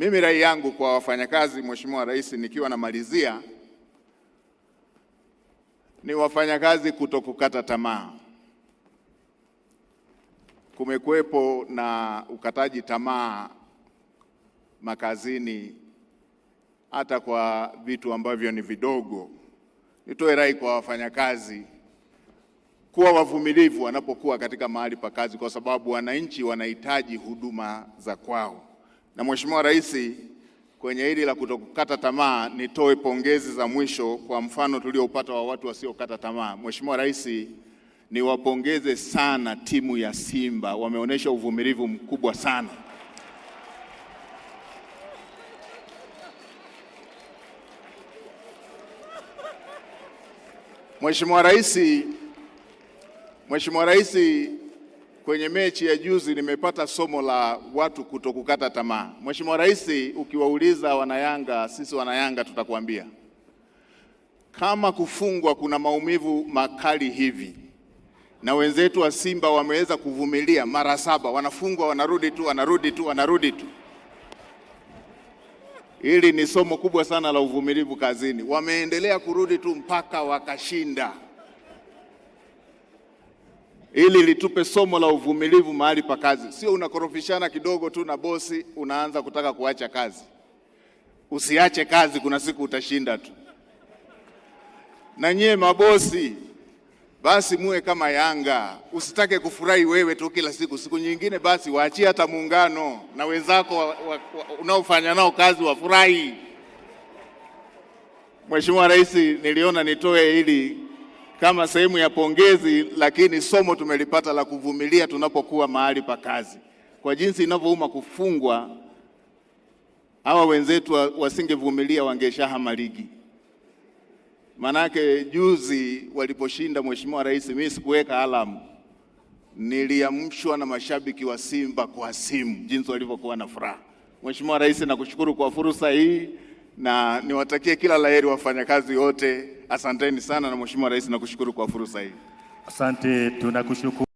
Mimi rai yangu kwa wafanyakazi, Mheshimiwa Rais, nikiwa namalizia, ni wafanyakazi kutokukata tamaa. Kumekuwepo na ukataji tamaa makazini hata kwa vitu ambavyo ni vidogo. Nitoe rai kwa wafanyakazi kuwa wavumilivu wanapokuwa katika mahali pa kazi, kwa sababu wananchi wanahitaji huduma za kwao. Na Mheshimiwa Rais, kwenye hili la kutokukata tamaa, nitoe pongezi za mwisho kwa mfano tuliopata wa watu wasiokata tamaa. Mheshimiwa Rais, niwapongeze sana timu ya Simba, wameonyesha uvumilivu mkubwa sana. Mheshimiwa Rais, kwenye mechi ya juzi nimepata somo la watu kutokukata tamaa. Mheshimiwa Rais, ukiwauliza wanayanga, sisi wanayanga tutakwambia kama kufungwa kuna maumivu makali hivi, na wenzetu wa Simba wameweza kuvumilia mara 7, wanafungwa wanarudi tu. Hili ni somo kubwa sana la uvumilivu kazini. Wameendelea kurudi tu mpaka wakashinda. Ili litupe somo la uvumilivu mahali pa kazi. Sio unakorofishana kidogo tu na bosi unaanza kutaka kuacha kazi. Usiache kazi, kuna siku utashinda tu. Na nyie mabosi, basi muwe kama Yanga. Usitake kufurahi wewe tu kila siku. Siku nyingine basi waachie hata muungano na wenzako unaofanya nao kazi wafurahi. Mheshimiwa Rais, niliona nitoe hili kama sehemu ya pongezi, lakini somo tumelipata la kuvumilia tunapokuwa mahali pa kazi. Kwa jinsi inavyouma kufungwa, hawa wenzetu wasingevumilia wangeshahama ligi. Manake juzi waliposhinda, Mheshimiwa Rais, mimi sikuweka alamu, niliamshwa na mashabiki wa Simba kwa simu jinsi walivyokuwa na furaha. Mheshimiwa Rais, nakushukuru kwa fursa hii na niwatakie kila laheri wafanyakazi wote. Asanteni sana, na Mheshimiwa Rais, nakushukuru kwa fursa hii. Asante, tunakushukuru.